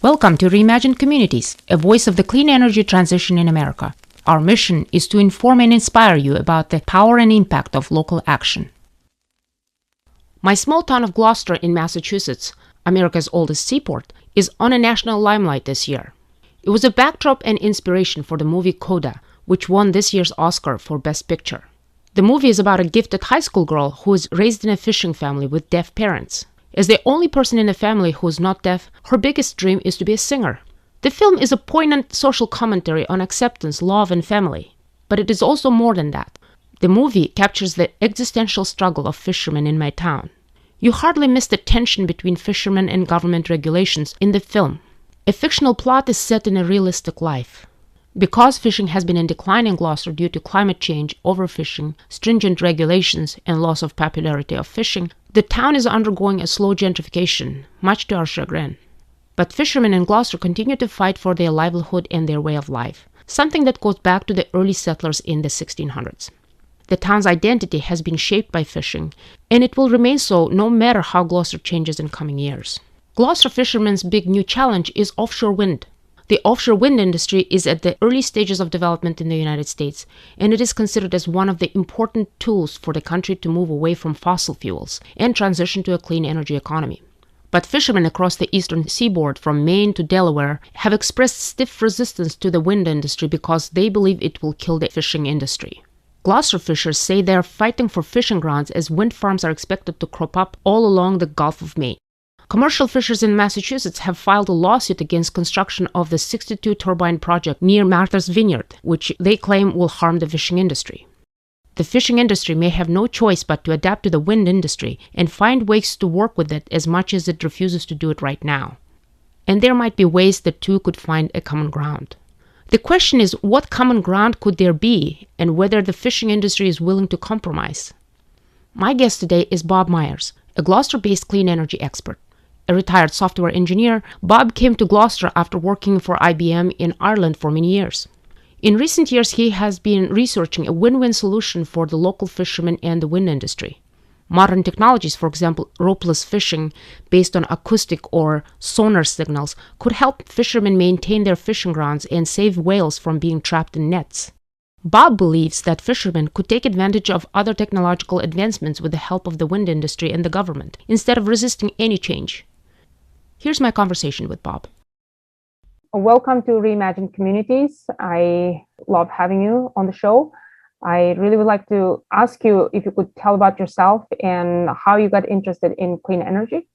Welcome to Reimagined Communities, a voice of the clean energy transition in America. Our mission is to inform and inspire you about the power and impact of local action. My small town of Gloucester in Massachusetts, America's oldest seaport, is on a national limelight this year. It was a backdrop and inspiration for the movie Coda, which won this year's Oscar for Best Picture. The movie is about a gifted high school girl who is raised in a fishing family with deaf parents. As the only person in the family who is not deaf, her biggest dream is to be a singer. The film is a poignant social commentary on acceptance, love, and family. But it is also more than that. The movie captures the existential struggle of fishermen in my town. You hardly miss the tension between fishermen and government regulations in the film. A fictional plot is set in a realistic life. Because fishing has been in decline in Gloucester due to climate change, overfishing, stringent regulations, and loss of popularity of fishing, the town is undergoing a slow gentrification, much to our chagrin. But fishermen in Gloucester continue to fight for their livelihood and their way of life, something that goes back to the early settlers in the 1600s. The town's identity has been shaped by fishing, and it will remain so no matter how Gloucester changes in coming years. Gloucester fishermen's big new challenge is offshore wind. The offshore wind industry is at the early stages of development in the United States, and it is considered as one of the important tools for the country to move away from fossil fuels and transition to a clean energy economy. But fishermen across the eastern seaboard from Maine to Delaware have expressed stiff resistance to the wind industry because they believe it will kill the fishing industry. Gloucester fishers say they are fighting for fishing grounds as wind farms are expected to crop up all along the Gulf of Maine. Commercial fishers in Massachusetts have filed a lawsuit against construction of the 62-turbine project near Martha's Vineyard, which they claim will harm the fishing industry. The fishing industry may have no choice but to adapt to the wind industry and find ways to work with it as much as it refuses to do it right now. And there might be ways the two could find a common ground. The question is, what common ground could there be, and whether the fishing industry is willing to compromise? My guest today is Bob Myers, a Gloucester-based clean energy expert. A retired software engineer, Bob came to Gloucester after working for IBM in Ireland for many years. In recent years, he has been researching a win-win solution for the local fishermen and the wind industry. Modern technologies, for example, ropeless fishing based on acoustic or sonar signals, could help fishermen maintain their fishing grounds and save whales from being trapped in nets. Bob believes that fishermen could take advantage of other technological advancements with the help of the wind industry and the government, instead of resisting any change. Here's my conversation with Bob. Welcome to Reimagined Communities. I love having you on the show. I really would like to ask you if you could tell about yourself and how you got interested in clean energy.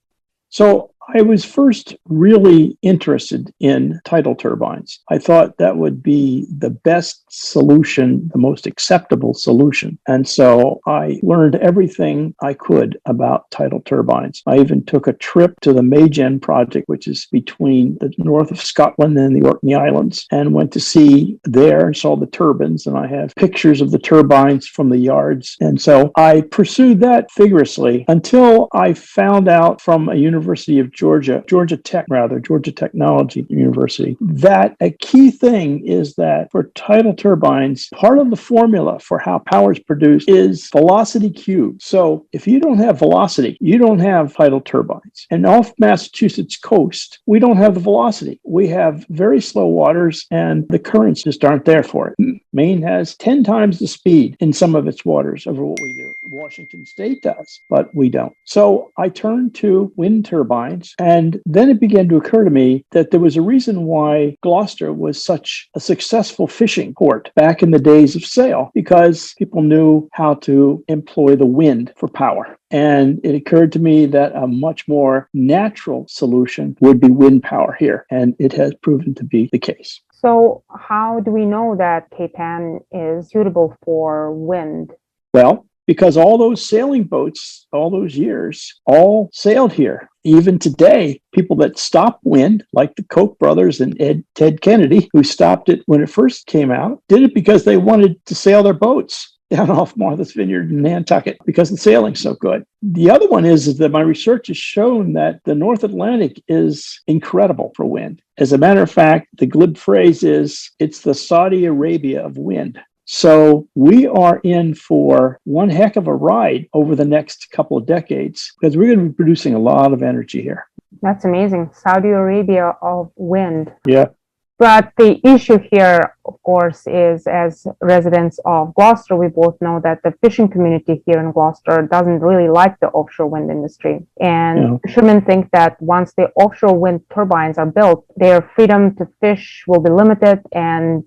So I was first really interested in tidal turbines. I thought that would be the best solution, the most acceptable solution. And so I learned everything I could about tidal turbines. I even took a trip to the Maygen project, which is between the north of Scotland and the Orkney Islands, and went to see there and saw the turbines. And I have pictures of the turbines from the yards. And so I pursued that vigorously until I found out from a University of Georgia Technology University, that a key thing is that for tidal turbines, part of the formula for how power is produced is velocity cubed. So if you don't have velocity, you don't have tidal turbines. And off Massachusetts coast, we don't have the velocity. We have very slow waters and the currents just aren't there for it. Maine has 10 times the speed in some of its waters over what we do. Washington State does, but we don't. So I turned to wind turbines, and then it began to occur to me that there was a reason why Gloucester was such a successful fishing port back in the days of sail, because people knew how to employ the wind for power. And it occurred to me that a much more natural solution would be wind power here, and it has proven to be the case. So how do we know that Cape Ann is suitable for wind? Well, because all those sailing boats, all those years, all sailed here. Even today, people that stop wind, like the Koch brothers and Ted Kennedy, who stopped it when it first came out, did it because they wanted to sail their boats down off Martha's Vineyard in Nantucket because the sailing's so good. The other one is that my research has shown that the North Atlantic is incredible for wind. As a matter of fact, the glib phrase is, it's the Saudi Arabia of wind. So we are in for one heck of a ride over the next couple of decades because we're going to be producing a lot of energy here. That's amazing. Saudi Arabia of wind. Yeah. But the issue here, of course, is as residents of Gloucester, we both know that the fishing community here in Gloucester doesn't really like the offshore wind industry. And fishermen think that once the offshore wind turbines are built, their freedom to fish will be limited, and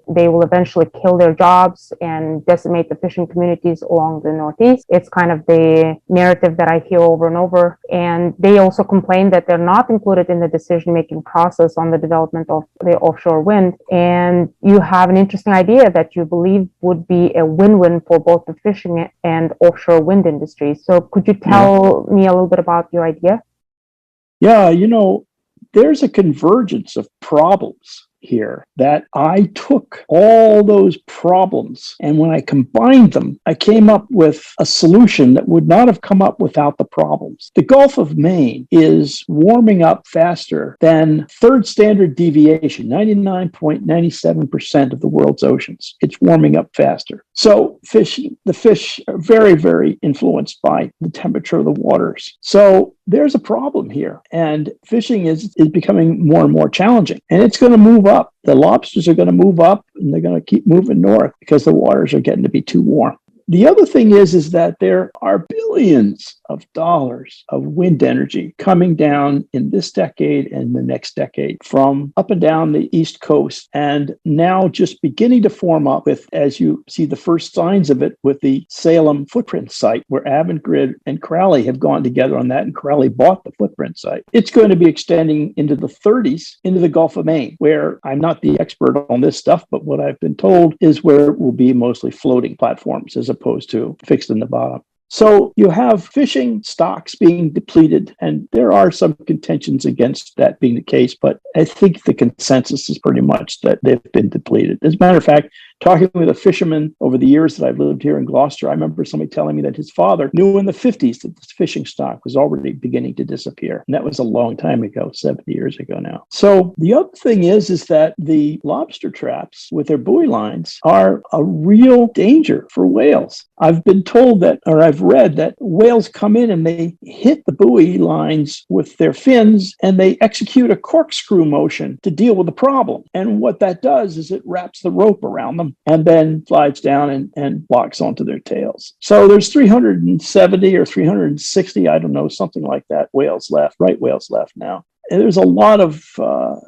they will eventually kill their jobs and decimate the fishing communities along the Northeast. It's kind of the narrative that I hear over and over. And they also complain that they're not included in the decision-making process on the development of the offshore wind. And you have an interesting idea that you believe would be a win-win for both the fishing and offshore wind industry. So could you tell me a little bit about your idea? Yeah, there's a convergence of problems here that I took all those problems, and when I combined them, I came up with a solution that would not have come up without the problems. The Gulf of Maine is warming up faster than third standard deviation, 99.97% of the world's oceans. It's warming up faster. So the fish are very, very influenced by the temperature of the waters. So there's a problem here, and fishing is becoming more and more challenging, and it's going to move up. The lobsters are going to move up, and they're going to keep moving north because the waters are getting to be too warm. The other thing is that there are billions of dollars of wind energy coming down in this decade and the next decade from up and down the East Coast, and now just beginning to form up with, as you see the first signs of it, with the Salem footprint site, where Avangrid and Crowley have gone together on that, and Crowley bought the footprint site. It's going to be extending into the 30s into the Gulf of Maine, where I'm not the expert on this stuff, but what I've been told is where it will be mostly floating platforms as opposed to fixed in the bottom. So you have fishing stocks being depleted, and there are some contentions against that being the case, but I think the consensus is pretty much that they've been depleted. As a matter of fact, talking with a fisherman over the years that I've lived here in Gloucester, I remember somebody telling me that his father knew in the 50s that this fishing stock was already beginning to disappear. And that was a long time ago, 70 years ago now. So the other thing is that the lobster traps with their buoy lines are a real danger for whales. I've been told that, or I've read that whales come in and they hit the buoy lines with their fins and they execute a corkscrew motion to deal with the problem. And what that does is it wraps the rope around them and then slides down and locks onto their tails. So there's 370 or 360, I don't know, something like that, whales left, right whales left now. And there's a lot of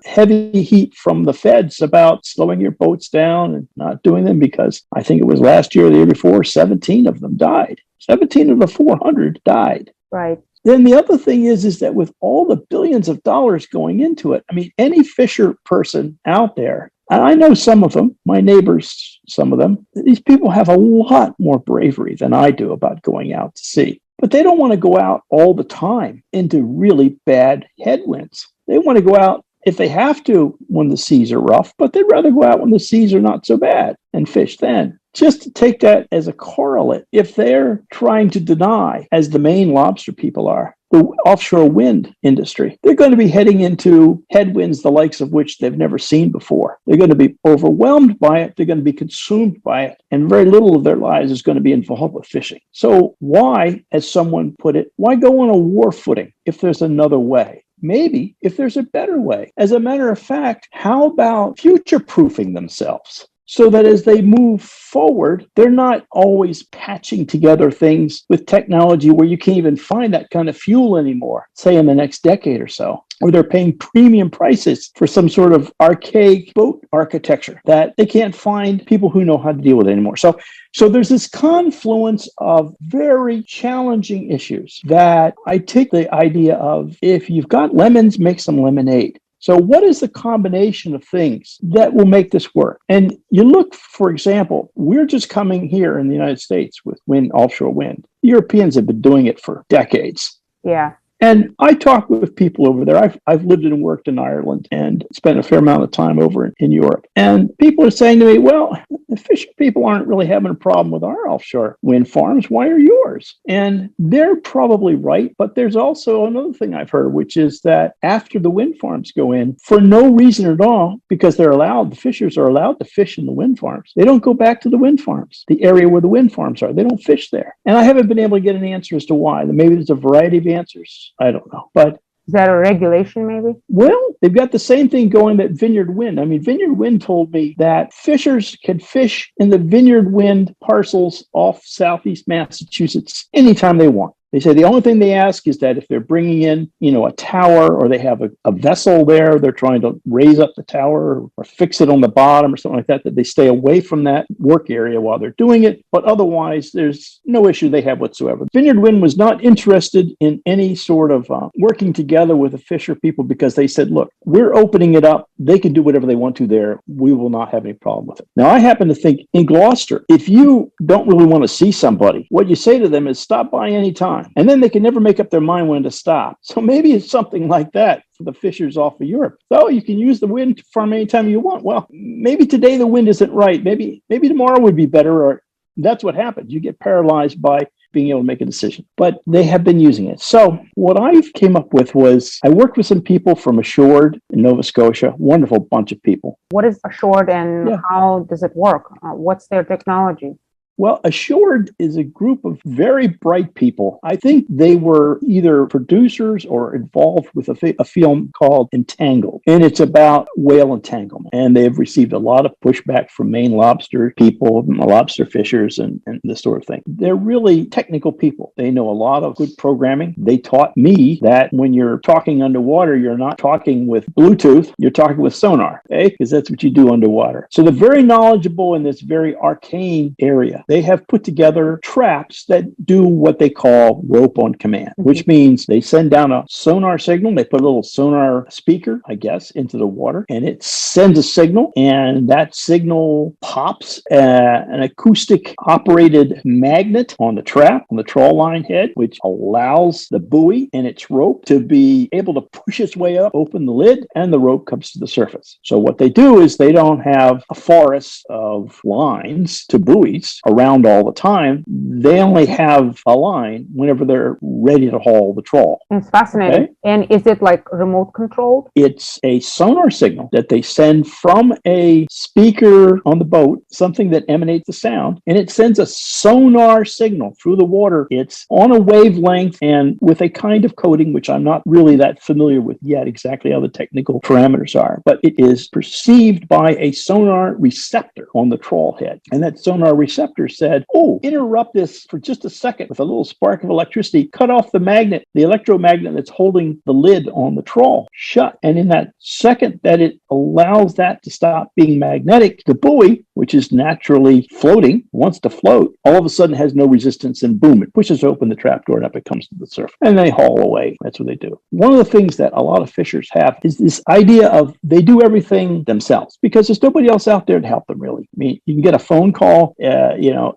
heavy heat from the feds about slowing your boats down and not doing them, because I think it was last year or the year before, 17 of them died. 17 of the 400 died. Right. Then the other thing is that with all the billions of dollars going into it, I mean, any fisher person out there, and I know some of them, my neighbors, some of them, these people have a lot more bravery than I do about going out to sea. But they don't want to go out all the time into really bad headwinds. They want to go out if they have to when the seas are rough, but they'd rather go out when the seas are not so bad and fish then. Just to take that as a correlate, if they're trying to deny, as the Maine lobster people are, the offshore wind industry, they're going to be heading into headwinds the likes of which they've never seen before. They're going to be overwhelmed by it. They're going to be consumed by it. And very little of their lives is going to be involved with fishing. So why, as someone put it, why go on a war footing if there's another way? Maybe if there's a better way. As a matter of fact, how about future-proofing themselves? So that as they move forward, they're not always patching together things with technology where you can't even find that kind of fuel anymore, say in the next decade or so, or they're paying premium prices for some sort of archaic boat architecture that they can't find people who know how to deal with it anymore. So there's this confluence of very challenging issues that I take the idea of, if you've got lemons, make some lemonade. So what is the combination of things that will make this work? And you look, for example, we're just coming here in the United States with offshore wind. The Europeans have been doing it for decades. Yeah. And I talk with people over there. I've lived and worked in Ireland and spent a fair amount of time over in Europe. And people are saying to me, well, the fishing people aren't really having a problem with our offshore wind farms. Why are yours? And they're probably right. But there's also another thing I've heard, which is that after the wind farms go in, for no reason at all, because the fishers are allowed to fish in the wind farms, they don't go back to the wind farms, the area where the wind farms are. They don't fish there. And I haven't been able to get an answer as to why. Maybe there's a variety of answers. I don't know. But Is that a regulation maybe? Well, they've got the same thing going that Vineyard Wind. I mean, Vineyard Wind told me that fishers can fish in the Vineyard Wind parcels off southeast Massachusetts anytime they want. They say the only thing they ask is that if they're bringing in, a tower, or they have a vessel there, they're trying to raise up the tower or fix it on the bottom or something like that, that they stay away from that work area while they're doing it. But otherwise, there's no issue they have whatsoever. Vineyard Wind was not interested in any sort of working together with the fisher people, because they said, look, we're opening it up. They can do whatever they want to there. We will not have any problem with it. Now, I happen to think in Gloucester, if you don't really want to see somebody, what you say to them is stop by anytime. And then they can never make up their mind when to stop. So maybe it's something like that for the fishers off of Europe. So you can use the wind to farm anytime you want. Well, maybe today the wind isn't right. Maybe tomorrow would be better, or that's what happens. You get paralyzed by being able to make a decision. But they have been using it. So what I came up with was, I worked with some people from Assured in Nova Scotia, wonderful bunch of people. What is Assured and how does it work? What's their technology? Well, Assured is a group of very bright people. I think they were either producers or involved with a film called Entangled, and it's about whale entanglement. And they've received a lot of pushback from Maine lobster people, lobster fishers, and this sort of thing. They're really technical people. They know a lot of good programming. They taught me that when you're talking underwater, you're not talking with Bluetooth, you're talking with sonar, okay? Because that's what you do underwater. So they're very knowledgeable in this very arcane area. They have put together traps that do what they call rope on command, which means they send down a sonar signal. They put a little sonar speaker, I guess, into the water, and it sends a signal, and that signal pops an acoustic operated magnet on the trap, on the trawl line head, which allows the buoy and its rope to be able to push its way up, open the lid, and the rope comes to the surface. So what they do is they don't have a forest of lines to buoys around all the time. They only have a line whenever they're ready to haul the trawl. It's fascinating. Okay? And is it like remote controlled? It's a sonar signal that they send from a speaker on the boat, something that emanates the sound, and it sends a sonar signal through the water. It's on a wavelength and with a kind of coding, which I'm not really that familiar with yet, exactly how the technical parameters are, but it is perceived by a sonar receptor on the trawl head. And that sonar receptor said, oh, interrupt this for just a second with a little spark of electricity, cut off the magnet, the electromagnet that's holding the lid on the trawl shut. And in that second that it allows that to stop being magnetic, the buoy, which is naturally floating, wants to float, all of a sudden has no resistance, and boom, it pushes open the trapdoor and up it comes to the surface. And they haul away. That's what they do. One of the things that a lot of fishers have is this idea of they do everything themselves because there's nobody else out there to help them, really. I mean, you can get a phone call,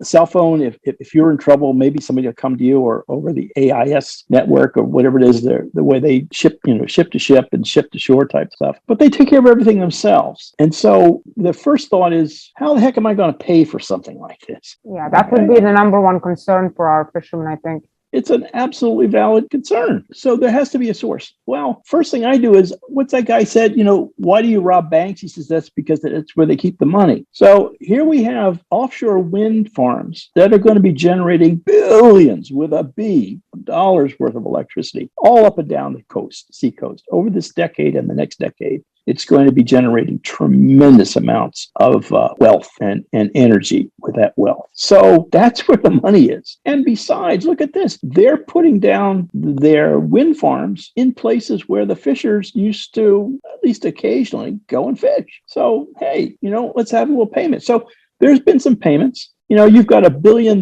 cell phone, if you're in trouble, maybe somebody will come to you, or over the AIS network or whatever it is, the way they ship to ship and ship to shore type stuff. But they take care of everything themselves. And so the first thought is, how the heck am I going to pay for something like this? Yeah, that would be the number one concern for our fishermen, I think. It's an absolutely valid concern. So there has to be a source. Well, first thing I do is, what's that guy said, why do you rob banks? He says, that's because it's where they keep the money. So here we have offshore wind farms that are going to be generating billions with a B of dollars worth of electricity all up and down the sea coast over this decade and the next decade. It's going to be generating tremendous amounts of wealth and energy with that wealth. So that's where the money is. And besides, look at this. They're putting down their wind farms in places where the fishers used to, at least occasionally, go and fish. So, hey, let's have a little payment. So there's been some payments. You've got $1 billion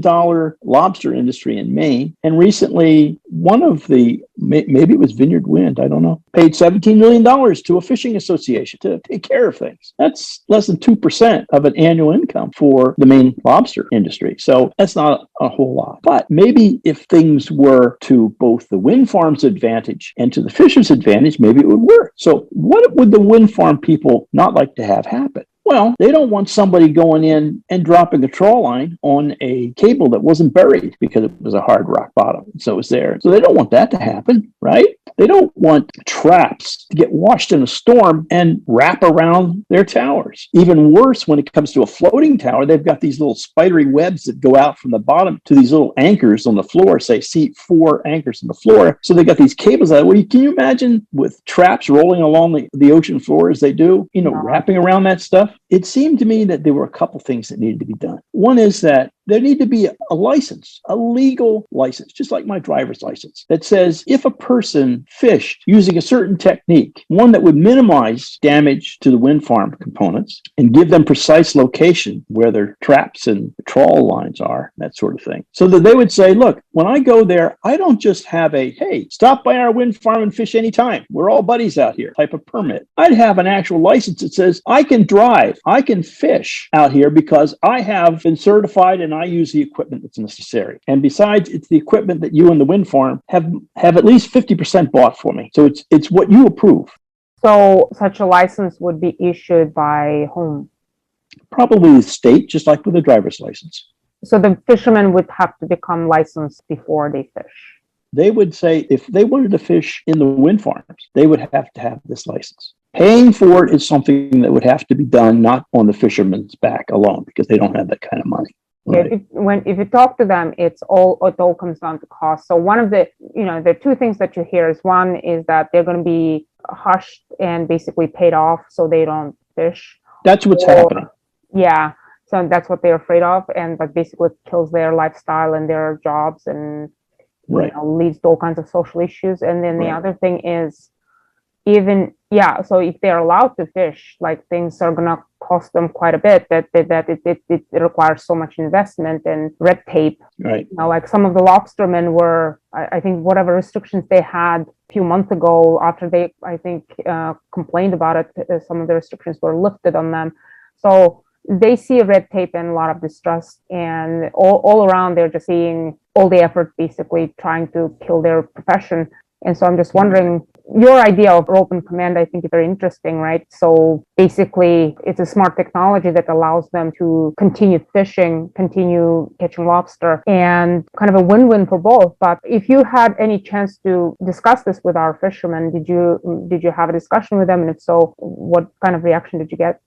lobster industry in Maine. And recently, one of the, maybe it was Vineyard Wind, I don't know, paid $17 million to a fishing association to take care of things. That's less than 2% of an annual income for the Maine lobster industry. So that's not a whole lot. But maybe if things were to both the wind farm's advantage and to the fishers' advantage, maybe it would work. So what would the wind farm people not like to have happen? Well, they don't want somebody going in and dropping a trawl line on a cable that wasn't buried because it was a hard rock bottom. So it was there. So they don't want that to happen, right? They don't want traps to get washed in a storm and wrap around their towers. Even worse, when it comes to a floating tower, they've got these little spidery webs that go out from the bottom to these little anchors on the floor, say, see 4 anchors on the floor. So they got these cables out. Well, can you imagine with traps rolling along the ocean floor as they do, wrapping around that stuff? It seemed to me that there were a couple things that needed to be done. One is that there need to be a license, a legal license, just like my driver's license, that says if a person fished using a certain technique, one that would minimize damage to the wind farm components and give them precise location where their traps and trawl lines are, that sort of thing. So that they would say, look, when I go there, I don't just have a, hey, stop by our wind farm and fish anytime. We're all buddies out here type of permit. I'd have an actual license that says I can drive, I can fish out here because I have been certified and I use the equipment that's necessary. And besides, it's the equipment that you and the wind farm have at least 50% bought for me. So it's what you approve. So such a license would be issued by whom? Probably the state, just like with a driver's license. So the fishermen would have to become licensed before they fish. They would say if they wanted to fish in the wind farms, they would have to have this license. Paying for it is something that would have to be done not on the fisherman's back alone because they don't have that kind of money. Right. If you talk to them, it all comes down to cost. So one of the, there are two things that you hear is one is that they're going to be hushed and basically paid off so they don't fish. That's what's happening. Yeah. So that's what they're afraid of. And but basically it kills their lifestyle and their jobs and leads to all kinds of social issues. And then the other thing is so if they're allowed to fish, like things are gonna cost them quite a bit. That it requires so much investment and red tape. Right. Like some of the lobstermen were, I think, whatever restrictions they had a few months ago after they, I think, complained about it. Some of the restrictions were lifted on them. So they see red tape and a lot of distrust, and all around they're just seeing all the effort basically trying to kill their profession. And so I'm just wondering, your idea of rope and command, I think is very interesting, right? So basically, it's a smart technology that allows them to continue fishing, continue catching lobster, and kind of a win-win for both. But if you had any chance to discuss this with our fishermen, did you have a discussion with them? And if so, what kind of reaction did you get?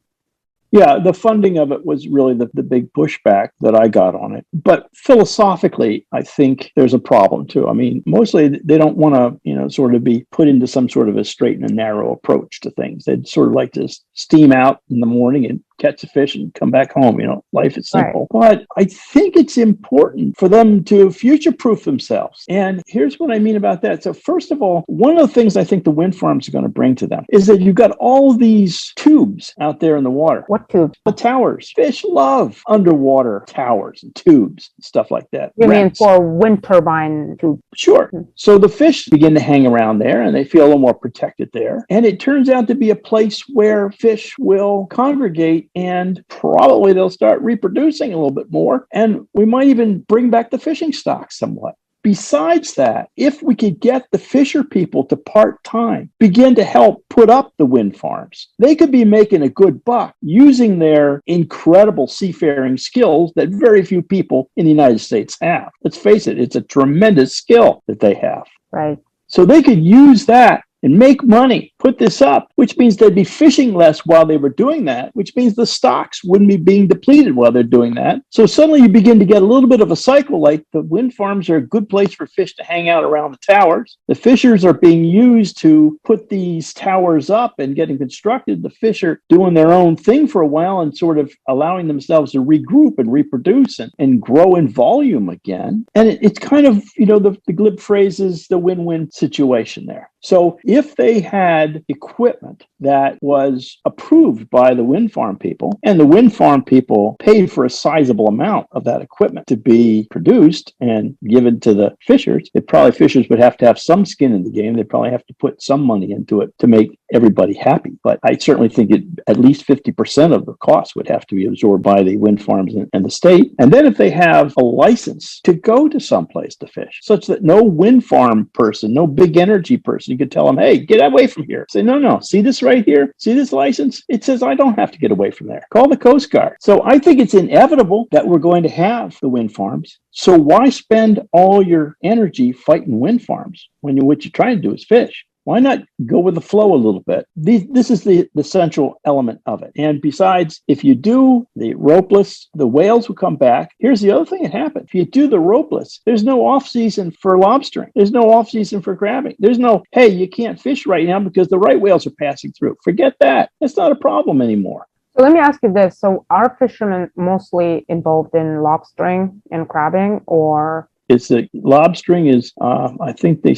Yeah, the funding of it was really the big pushback that I got on it. But philosophically, I think there's a problem too. I mean, mostly they don't want to, sort of be put into some sort of a straight and narrow approach to things. They'd sort of like to steam out in the morning and catch a fish and come back home. Life is simple. Right. But I think it's important for them to future-proof themselves. And here's what I mean about that. So first of all, one of the things I think the wind farms are going to bring to them is that you've got all these tubes out there in the water. What tubes? The towers. Fish love underwater towers and tubes and stuff like that. You mean for wind turbine tubes? Sure. So the fish begin to hang around there and they feel a little more protected there. And it turns out to be a place where fish will congregate and probably they'll start reproducing a little bit more. And we might even bring back the fishing stock somewhat. Besides that, if we could get the fisher people to part-time begin to help put up the wind farms, they could be making a good buck using their incredible seafaring skills that very few people in the United States have. Let's face it, it's a tremendous skill that they have. Right. So they could use that and make money, put this up, which means they'd be fishing less while they were doing that, which means the stocks wouldn't be being depleted while they're doing that. So suddenly you begin to get a little bit of a cycle, like the wind farms are a good place for fish to hang out around the towers. The fishers are being used to put these towers up and getting constructed. The fish are doing their own thing for a while and sort of allowing themselves to regroup and reproduce and grow in volume again. And it's kind of, the glib phrase is the win-win situation there. So if they had equipment that was approved by the wind farm people and the wind farm people paid for a sizable amount of that equipment to be produced and given to the fishers, fishers would have to have some skin in the game. They'd probably have to put some money into it to make everybody happy. But I certainly think at least 50% of the cost would have to be absorbed by the wind farms and the state. And then if they have a license to go to someplace to fish, such that no wind farm person, no big energy person, you could tell them, hey, get away from here. Say, no, see this right here? See this license? It says I don't have to get away from there. Call the Coast Guard. So I think it's inevitable that we're going to have the wind farms. So why spend all your energy fighting wind farms when what you're trying to do is fish? Why not go with the flow a little bit? This is the central element of it. And besides, if you do the ropeless, the whales will come back. Here's the other thing that happens. If you do the ropeless, there's no off season for lobstering. There's no off season for crabbing. There's no, hey, you can't fish right now because the right whales are passing through. Forget that. It's not a problem anymore. So let me ask you this. So are fishermen mostly involved in lobstering and crabbing, or? It's the lobstering is, I think I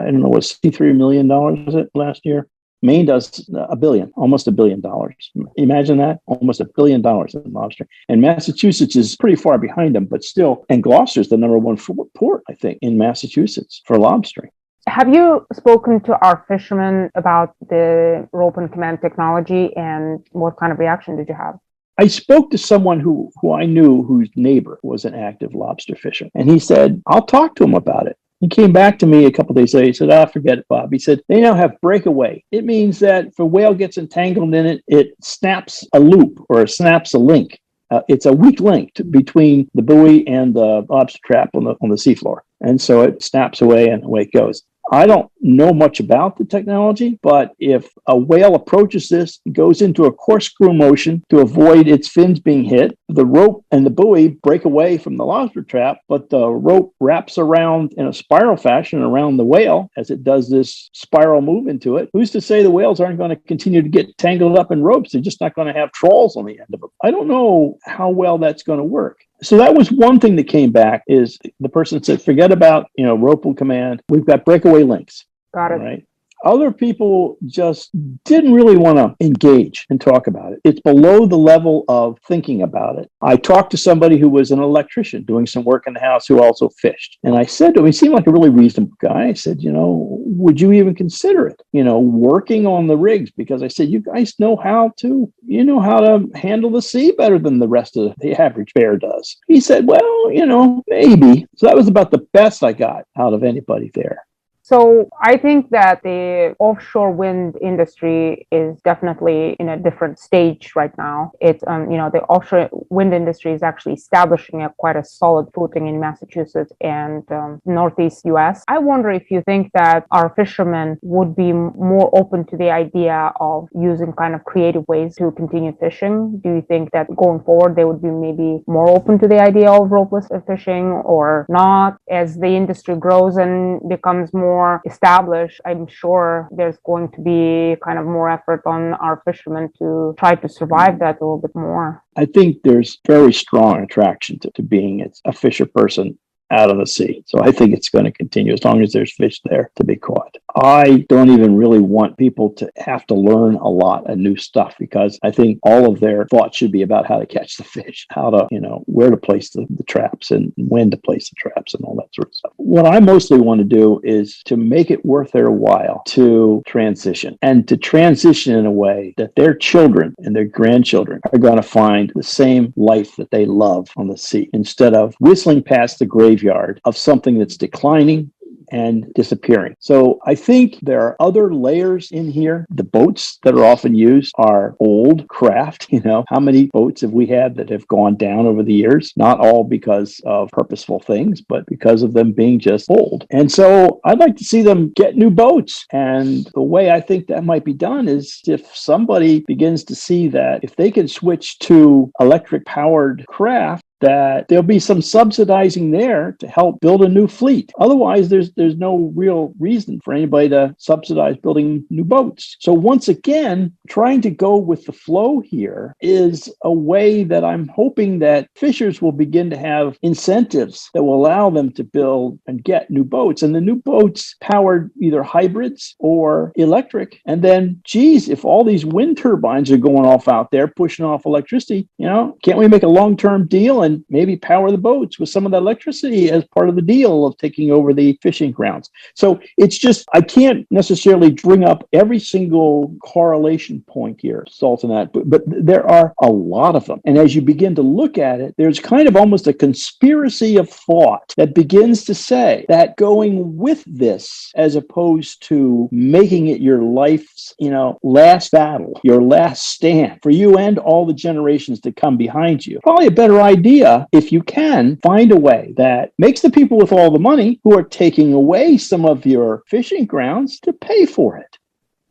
don't know, what, $63 million was it last year? Maine does $1 billion, almost $1 billion. Imagine that, almost $1 billion in lobstering. And Massachusetts is pretty far behind them, but still, and Gloucester's the number one port, I think, in Massachusetts for lobstering. Have you spoken to our fishermen about the rope and command technology, and what kind of reaction did you have? I spoke to someone who I knew whose neighbor was an active lobster fisher, and he said, I'll talk to him about it. He came back to me a couple of days later. He said, forget it, Bob. He said, they now have breakaway. It means that if a whale gets entangled in it, it snaps a loop or snaps a link. It's a weak link between the buoy and the lobster trap on the seafloor. And so it snaps away and away it goes. I don't know much about the technology, but if a whale approaches this, goes into a corkscrew motion to avoid its fins being hit, the rope and the buoy break away from the lobster trap, but the rope wraps around in a spiral fashion around the whale as it does this spiral move into it. Who's to say the whales aren't going to continue to get tangled up in ropes? They're just not going to have trawls on the end of them. I don't know how well that's going to work. So that was one thing that came back, is the person said, forget about, rope and command. We've got breakaway links. Got it. Right? Other people just didn't really want to engage and talk about it. It's below the level of thinking about it. I talked to somebody who was an electrician doing some work in the house who also fished. And I said to him, he seemed like a really reasonable guy. I said, would you even consider it, working on the rigs? Because I said, you guys know how to handle the sea better than the rest of the average bear does. He said, well, maybe. So that was about the best I got out of anybody there. So I think that the offshore wind industry is definitely in a different stage right now. It's, the offshore wind industry is actually establishing quite a solid footing in Massachusetts and Northeast US. I wonder if you think that our fishermen would be more open to the idea of using kind of creative ways to continue fishing. Do you think that going forward, they would be maybe more open to the idea of ropeless fishing or not? As the industry grows and becomes more established, I'm sure there's going to be kind of more effort on our fishermen to try to survive that a little bit more. I think there's very strong attraction to being a fisher person out of the sea. So I think it's going to continue as long as there's fish there to be caught. I don't even really want people to have to learn a lot of new stuff, because I think all of their thoughts should be about how to catch the fish, how to, where to place the traps and when to place the traps and all that sort of stuff. What I mostly want to do is to make it worth their while to transition, and to transition in a way that their children and their grandchildren are going to find the same life that they love on the sea, instead of whistling past the graveyard of something that's declining and disappearing. So I think there are other layers in here. The boats that are often used are old craft. How many boats have we had that have gone down over the years? Not all because of purposeful things, but because of them being just old. And so I'd like to see them get new boats. And the way I think that might be done is if somebody begins to see that if they can switch to electric powered craft, that there'll be some subsidizing there to help build a new fleet. Otherwise, there's no real reason for anybody to subsidize building new boats. So once again, trying to go with the flow here is a way that I'm hoping that fishers will begin to have incentives that will allow them to build and get new boats. And the new boats powered either hybrids or electric. And then, geez, if all these wind turbines are going off out there, pushing off electricity, can't we make a long-term deal and and maybe power the boats with some of that electricity as part of the deal of taking over the fishing grounds. So it's just, I can't necessarily bring up every single correlation point here, Sultanat, but there are a lot of them. And as you begin to look at it, there's kind of almost a conspiracy of thought that begins to say that going with this, as opposed to making it your life's, last battle, your last stand for you and all the generations to come behind you, probably a better idea if you can find a way that makes the people with all the money who are taking away some of your fishing grounds to pay for it.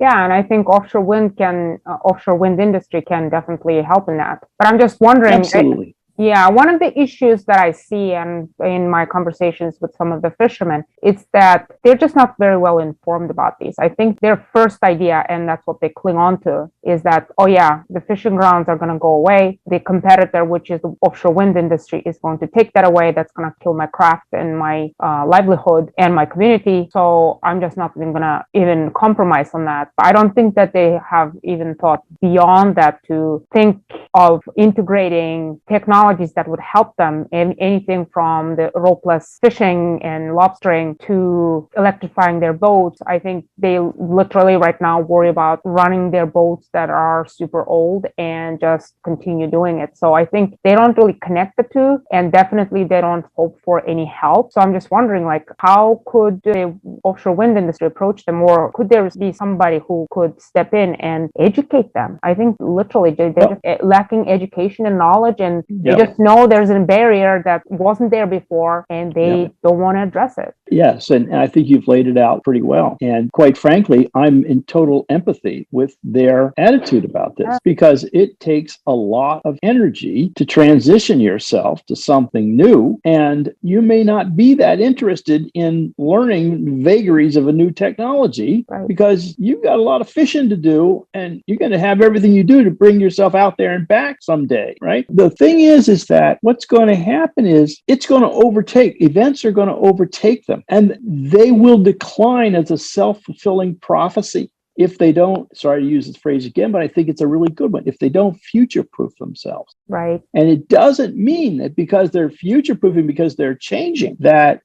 Yeah, and I think offshore wind industry can definitely help in that. But I'm just wondering, absolutely. Yeah, one of the issues that I see and in my conversations with some of the fishermen is that they're just not very well informed about these. I think their first idea, and that's what they cling on to, is that, oh yeah, the fishing grounds are going to go away. The competitor, which is the offshore wind industry, is going to take that away. That's going to kill my craft and my livelihood and my community. So I'm just not even going to even compromise on that. But I don't think that they have even thought beyond that to think of integrating technologies that would help them in anything from the ropeless fishing and lobstering to electrifying their boats. I think they literally right now worry about running their boats that are super old and just continue doing it. So I think they don't really connect the two, and definitely they don't hope for any help. So I'm just wondering, like, how could the offshore wind industry approach them, or could there be somebody who could step in and educate them? I think literally they're just lacking education and knowledge, and they just know there's a barrier that wasn't there before, and they don't want to address it. Yes, and I think you've laid it out pretty well. And quite frankly, I'm in total empathy with their attitude about this, because it takes a lot of energy to transition yourself to something new, and you may not be that interested in learning vagaries of a new technology, because you've got a lot of fishing to do, and you're going to have everything you do to bring yourself out there and back someday, right? The thing is that what's going to happen is it's going to overtake, events are going to overtake them, and they will decline as a self-fulfilling prophecy if they don't, sorry to use this phrase again, but I think it's a really good one, if they don't future-proof themselves. Right. And it doesn't mean that because they're future-proofing, because they're changing, that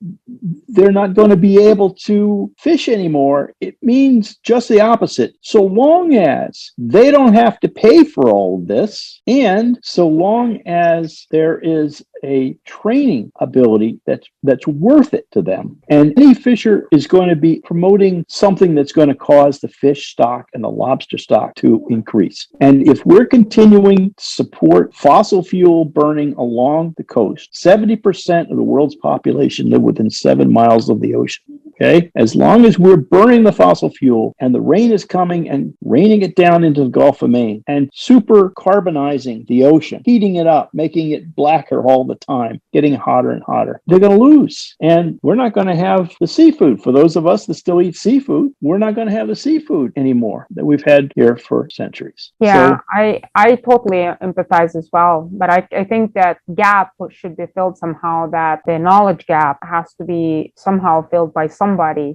they're not going to be able to fish anymore. It means just the opposite. So long as they don't have to pay for all this, and so long as there is a training ability that's worth it to them. And any fisher is going to be promoting something that's going to cause the fish stock and the lobster stock to increase. And if we're continuing to support fossil fuel burning along the coast, 70% of the world's population live within 7 miles of the ocean. Okay, as long as we're burning the fossil fuel and the rain is coming and raining it down into the Gulf of Maine and super carbonizing the ocean, heating it up, making it blacker all the time, getting hotter and hotter, they're going to lose. And we're not going to have the seafood. For those of us that still eat seafood, we're not going to have the seafood anymore that we've had here for centuries. Yeah, so, I totally empathize as well. But I think that gap should be filled somehow, that the knowledge gap has to be somehow filled by somebody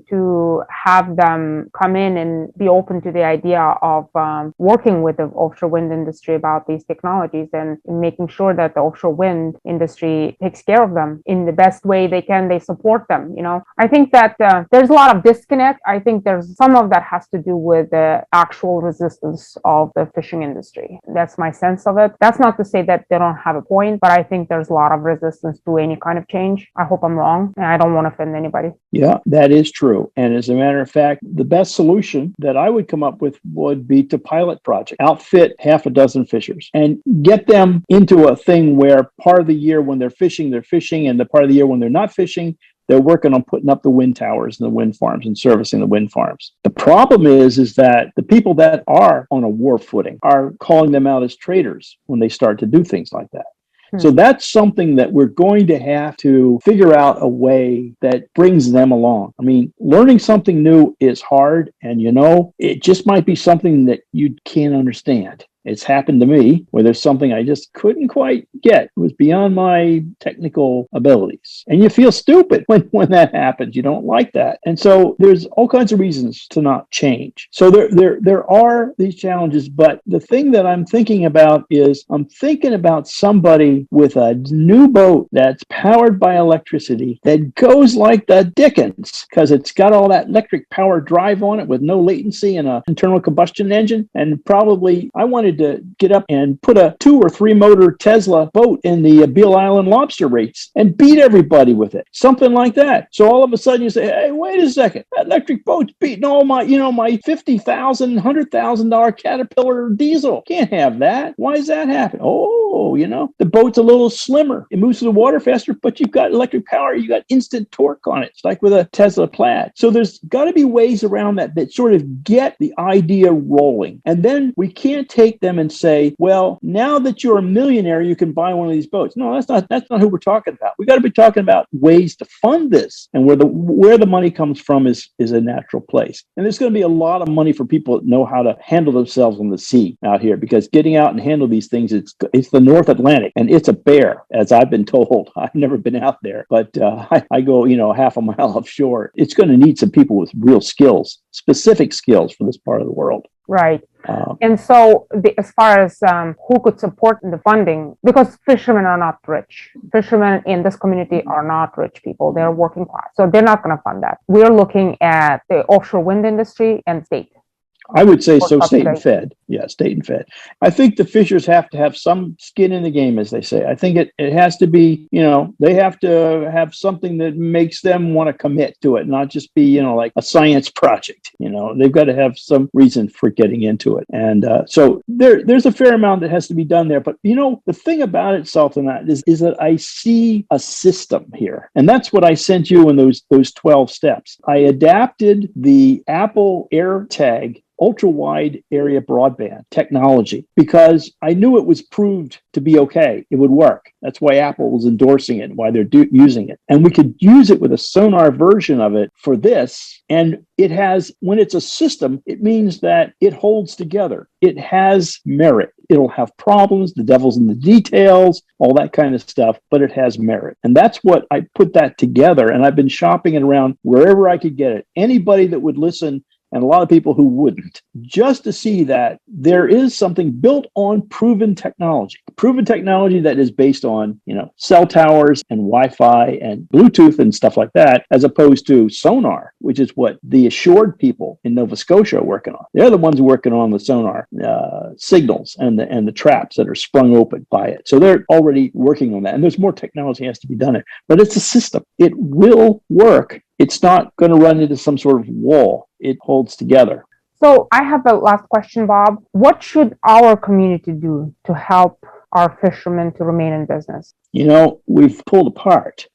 to have them come in and be open to the idea of working with the offshore wind industry about these technologies and making sure that the offshore wind industry takes care of them in the best way they can. They support them. I think that there's a lot of disconnect. I think there's some of that has to do with the actual resistance of the fishing industry. That's my sense of it. That's not to say that they don't have a point, but I think there's a lot of resistance to any kind of change. I hope I'm wrong, and I don't want to offend anybody. Yeah, that is true. And as a matter of fact, the best solution that I would come up with would be to pilot project, outfit half a dozen fishers and get them into a thing where part of the year when they're fishing, and the part of the year when they're not fishing, they're working on putting up the wind towers and the wind farms and servicing the wind farms. The problem is that the people that are on a war footing are calling them out as traitors when they start to do things like that. So that's something that we're going to have to figure out a way that brings them along. I mean, learning something new is hard, and it just might be something that you can't understand. It's happened to me where there's something I just couldn't quite get. It was beyond my technical abilities. And you feel stupid when that happens. You don't like that. And so there's all kinds of reasons to not change. So there are these challenges, but the thing that I'm thinking about is I'm thinking about somebody with a new boat that's powered by electricity that goes like the dickens because it's got all that electric power drive on it with no latency and an internal combustion engine. And probably I wanted to get up and put a 2 or 3 motor Tesla boat in the Beale Island lobster race and beat everybody with it. Something like that. So all of a sudden you say, hey, wait a second, that electric boat's beating all my, my $50,000, $100,000 Caterpillar diesel. Can't have that. Why does that happen? Oh, the boat's a little slimmer. It moves through the water faster, but you've got electric power. You got instant torque on it. It's like with a Tesla Plaid. So there's got to be ways around that sort of get the idea rolling. And then we can't take them and say, well, now that you're a millionaire, you can buy one of these boats. No, that's not who we're talking about. We got to be talking about ways to fund this, and where the money comes from is a natural place. And there's going to be a lot of money for people that know how to handle themselves on the sea out here, because getting out and handle these things, it's the North Atlantic, and it's a bear, as I've been told. I've never been out there, but I go, half a mile offshore. It's going to need some people with real skills, specific skills for this part of the world. Right. And so as far as who could support the funding, because fishermen are not rich. Fishermen in this community are not rich people. They're working class. So they're not going to fund that. We're looking at the offshore wind industry and state. I would say so, state and fed. Yeah, state and fed. I think the fishers have to have some skin in the game, as they say. I think it has to be, they have to have something that makes them want to commit to it, not just be, like a science project. They've got to have some reason for getting into it. And so there's a fair amount that has to be done there. But, the thing about it, Sultanat, is that I see a system here. And that's what I sent you in those 12 steps. I adapted the Apple AirTag ultra-wide area broadband technology because I knew it was proved to be okay. It would work. That's why Apple was endorsing it, why they're using it. And we could use it with a sonar version of it for this. And it has, when it's a system, it means that it holds together. It has merit. It'll have problems, the devil's in the details, all that kind of stuff, but it has merit. And that's what I put that together. And I've been shopping it around wherever I could get it. Anybody that would listen, and a lot of people who wouldn't, just to see that there is something built on proven technology that is based on, cell towers and Wi-Fi and Bluetooth and stuff like that, as opposed to sonar, which is what the Assured people in Nova Scotia are working on. They're the ones working on the sonar signals and the traps that are sprung open by it. So they're already working on that. And there's more technology has to be done there, but it's a system. It will work. It's not going to run into some sort of wall. It holds together. So I have a last question, Bob. What should our community do to help our fishermen to remain in business? We've pulled apart.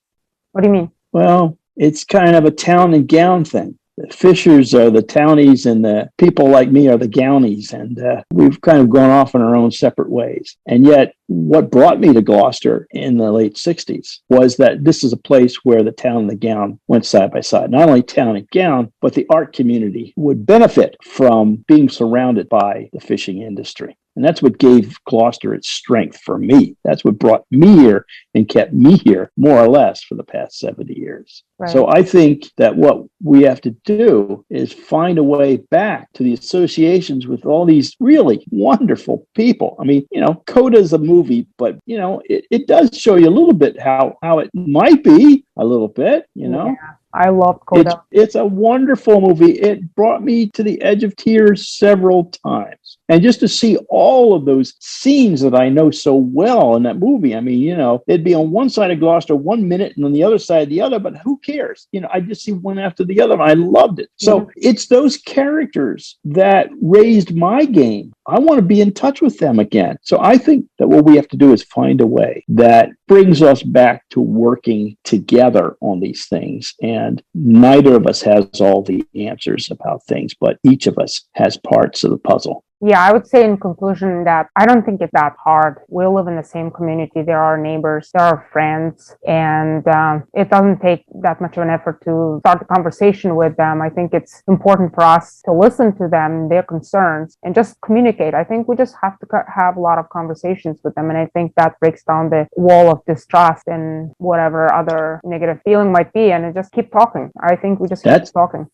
What do you mean? Well, it's kind of a town and gown thing. The fishers are the townies and the people like me are the gownies. And we've kind of gone off in our own separate ways. And yet what brought me to Gloucester in the late 60s was that this is a place where the town and the gown went side by side. Not only town and gown, but the art community would benefit from being surrounded by the fishing industry. And that's what gave Gloucester its strength for me. That's what brought me here and kept me here, more or less, for the past 70 years. Right. So I think that what we have to do is find a way back to the associations with all these really wonderful people. I mean, Coda is a movie, but, it does show you a little bit how it might be a little bit, Yeah. I love Coda. It's a wonderful movie. It brought me to the edge of tears several times. And just to see all of those scenes that I know so well in that movie, I mean, it'd be on one side of Gloucester 1 minute and on the other side the other, but who cares? I just see one after the other. I loved it. So it's those characters that raised my game. I want to be in touch with them again. So I think that what we have to do is find a way that brings us back to working together on these things. And neither of us has all the answers about things, but each of us has parts of the puzzle. Yeah, I would say in conclusion that I don't think it's that hard. We live in the same community. There are neighbors, there are friends, and it doesn't take that much of an effort to start a conversation with them. I think it's important for us to listen to them, their concerns, and just communicate. I think we just have to have a lot of conversations with them. And I think that breaks down the wall of distrust and whatever other negative feeling might be. And just keep talking. I think we just keep talking.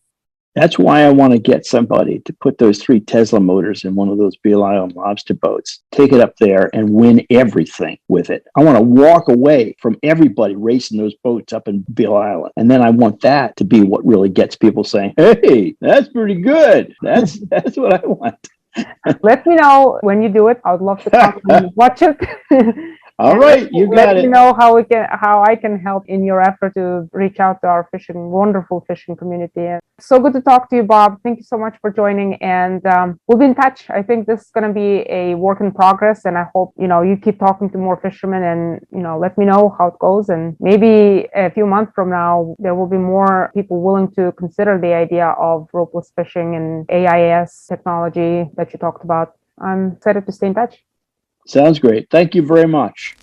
That's why I want to get somebody to put those 3 Tesla motors in one of those Beale Island lobster boats, take it up there and win everything with it. I want to walk away from everybody racing those boats up in Beale Island. And then I want that to be what really gets people saying, hey, that's pretty good. That's what I want. Let me know when you do it. I would love to come and watch it. All right, you got it. Let me know how I can help in your effort to reach out to our wonderful fishing community. And so good to talk to you, Bob. Thank you so much for joining, and we'll be in touch. I think this is going to be a work in progress, and I hope you keep talking to more fishermen, and let me know how it goes. And maybe a few months from now, there will be more people willing to consider the idea of ropeless fishing and AIS technology that you talked about. I'm excited to stay in touch. Sounds great. Thank you very much.